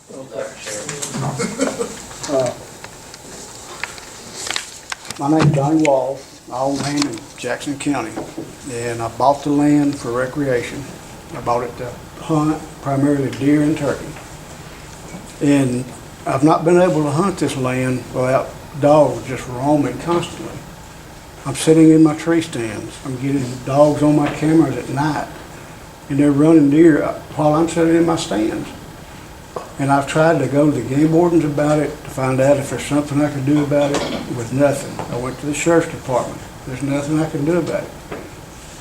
My name's Johnny Walls. I own land in Jackson County, and I bought the land for recreation. I bought it to hunt, primarily deer and turkey. And I've not been able to hunt this land without dogs just roaming constantly. I'm sitting in my tree stands. I'm getting dogs on my cameras at night, and they're running deer while I'm sitting in my stands. And I've tried to go to the game wardens about it to find out if there's something I can do about it, with nothing. I went to the sheriff's department. There's nothing I can do about it.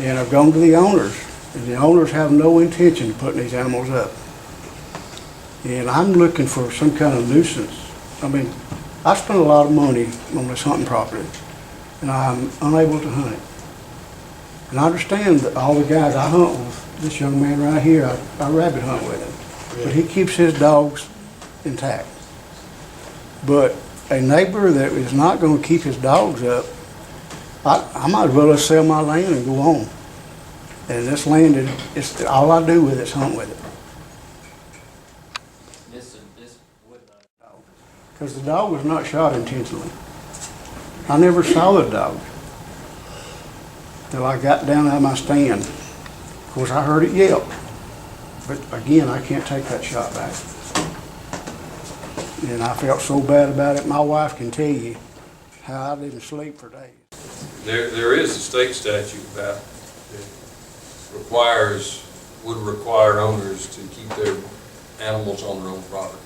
And I've gone to the owners, and the owners have no intention of putting these animals up. And I'm looking for some kind of nuisance. I mean, I spent a lot of money on this hunting property, and I'm unable to hunt it. And I understand that all the guys I hunt with, this young man right here, I rabbit hunt with him. But he keeps his dogs intact. But a neighbor that is not going to keep his dogs up, I might as well just sell my land and go on. And this land, it's all I do with it is hunt with it. This would not. Because the dog was not shot intentionally. I never saw the dog till I got down out of my stand. Of course, I heard it yelp. But again, I can't take that shot back. And I felt so bad about it. My wife can tell you how I didn't sleep for days. There is a state statute about that would require owners to keep their animals on their own property,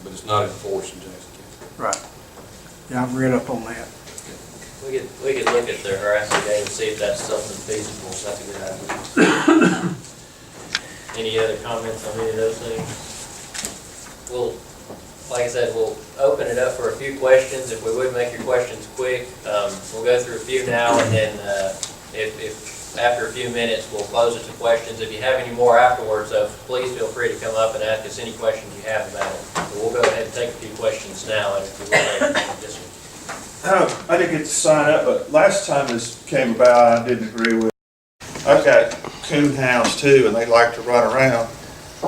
but it's not enforced in Jackson County. Right. Yeah, I've read up on that. We could look at the harassment data and see if that's something feasible. So that's a good idea. Any other comments on any of those things? We'll, like I said, we'll open it up for a few questions. If we would make your questions quick, we'll go through a few now, and then if after a few minutes, we'll close it to questions. If you have any more afterwards, though, please feel free to come up and ask us any questions you have about it. But we'll go ahead and take a few questions now, and if you would like this one. I didn't get to sign up, but last time this came about, I didn't agree with it. I've got coon hounds too, and they like to run around,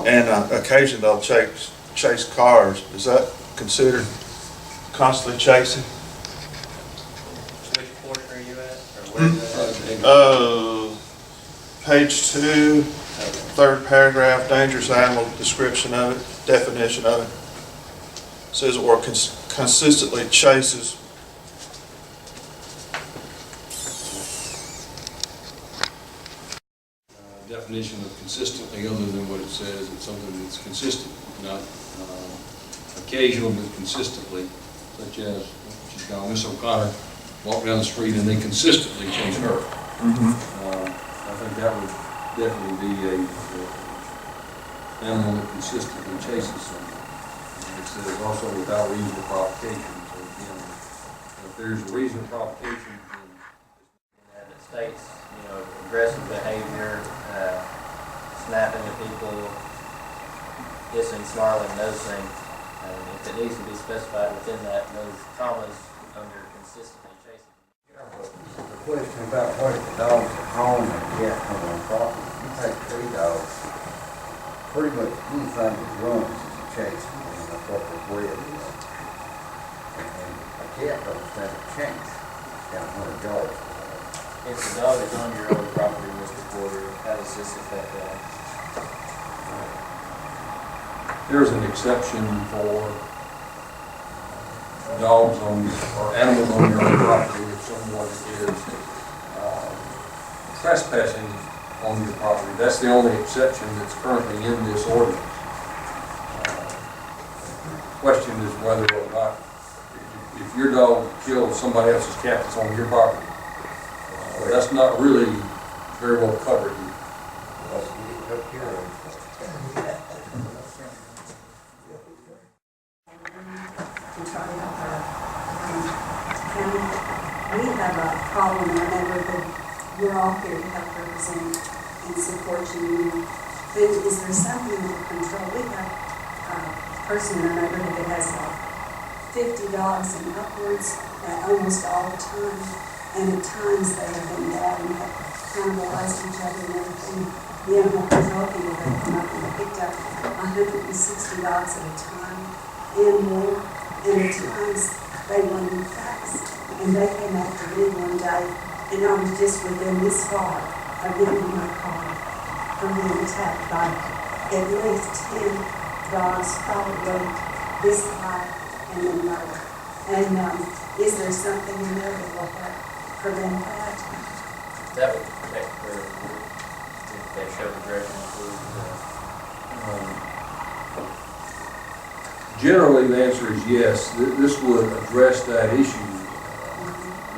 and occasionally they'll chase cars. Is that considered constantly chasing? Which portion are you at, or where? Page 2, third paragraph, dangerous animal description of it, definition of it. It says, or consistently chases. Definition of consistently, other than what it says, it's something that's consistent, not occasional, but consistently, such as she's gone, Miss O'Connor walked down the street and they consistently chase her. I think that would definitely be a animal that consistently chases someone. And it says also without reasonable provocation. So again, if there's a reasonable provocation, then It states, aggressive behavior, snapping at people, hissing, snarling, those things. If it needs to be specified within that, those commas under consistently chasing. The question about what if the dog's at home and the cat comes on property, you take 3 dogs, pretty much anything that runs is a chase, and that's what the breed is. And a cat don't stand a chance down 100 yards. If the dog is on your own property, Mr. Porter, how does this affect that? there's an exception for dogs on, or animals on your own property if someone is trespassing on your property. That's the only exception that's currently in this ordinance. The question is whether or not, if your dog kills somebody else's cat that's on your property, that's not really very well covered. We have a problem in our neighborhood. We're all here to help represent and support you. But is there something to control? We have a person in our neighborhood that has like 50 dogs and upwards almost all the time. And at times they have been bad and have cannibalized each other and everything. the animal control people, they come up and they picked up 160 dogs at a time and more, and at times they wanted fast. And they came after me one day, and I was just within this far of getting in my car from being attacked by at least 10 dogs, probably this high and then lower. And is there something in there that will help prevent that? That would protect her, if they show aggression, Generally, the answer is yes. This would address that issue.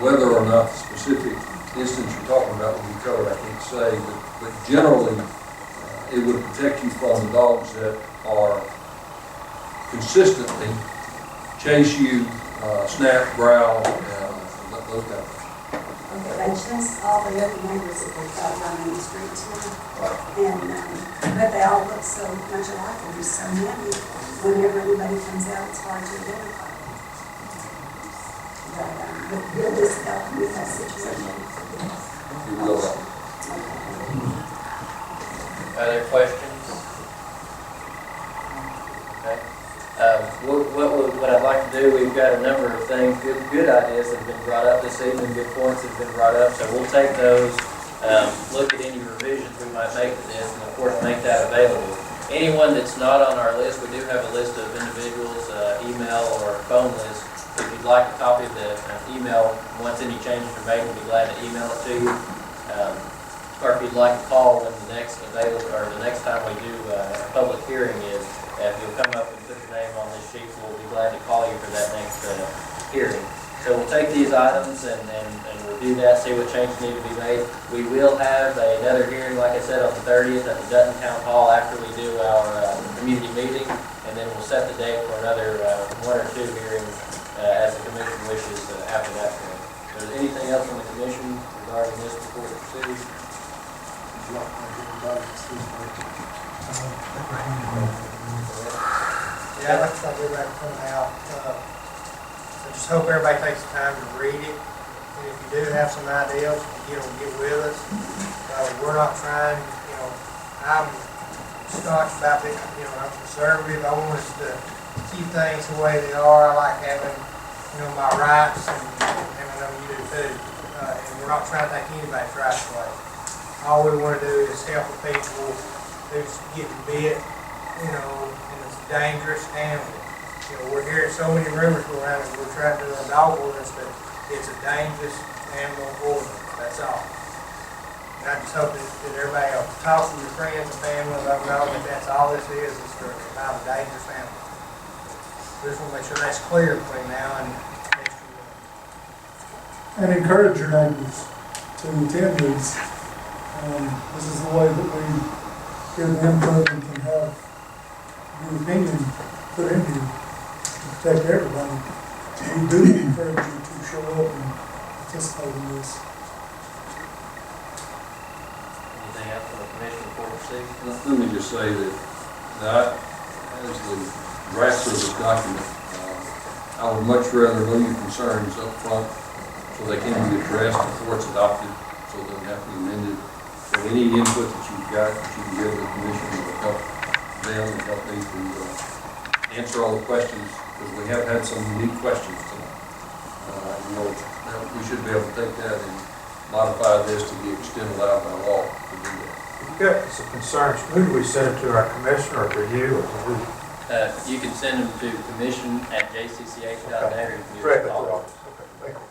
Whether or not the specific instance you're talking about will be covered, I can't say, but generally, it would protect you from the dogs that are consistently chase you, snap, growl, those kind of things. Okay, they chase all the other neighbors that they got running the streets now. And, but they all look so much alike, and there's so many. Whenever anybody comes out, it's hard to identify them. But will this help with that situation? It will help. Other questions? Okay. What I'd like to do, we've got a number of things, good ideas that have been brought up this evening, good points that have been brought up, so we'll take those, look at any revisions we might make to this, and of course make that available. Anyone that's not on our list, we do have a list of individuals, email or phone list. If you'd like a copy of the email, once any changes are made, we'll be glad to email it to you. Or if you'd like to call when the next time we do a public hearing is, if you'll come up and put your name on this sheet, we'll be glad to call you for that next hearing. So we'll take these items and review that, see what changes need to be made. We will have another hearing, like I said, on the 30th at the Dutton Town Hall after we do our community meeting, and then we'll set the date for another 1 or 2 hearings as the commission wishes after that point. Is there anything else from the commission regarding this before we proceed? Yeah, I'd like to thank everybody for coming out. I just hope everybody takes the time to read it. And if you do have some ideas, get with us. We're not trying, I'm staunch about it. I'm conservative. I want us to keep things the way they are. I like having, my rights, and I know you do too. And we're not trying to take anybody's rights away. All we want to do is help the people who's getting bit, and it's a dangerous animal. We're hearing so many rumors go around and we're trying to do a dog ordinance, but it's a dangerous animal ordinance, that's all. And I just hope that everybody else talk to your friends and family, let them know that that's all this is for about a dangerous animal. We just want to make sure that's clear between now and next year. And encourage your neighbors to attend these. This is the way that we give them input and can have the opinion put in here to protect everybody. We do encourage you to show up and participate in this. Anything else from the commission before we proceed? Let me just say that as the drafter of this document, I would much rather know your concerns up front so they can be addressed before it's adopted, so they don't have to be amended. So any input that you've got that you can give the commission will help them and help me to answer all the questions, because we have had some unique questions tonight. We should be able to take that and modify this to the extent allowed by law to do that. If you've got some concerns, who do we send it to, our commissioner or to you or to who? You can send them to commission@jcch.net or you can give us a Directly to call. the office. Okay, thank you.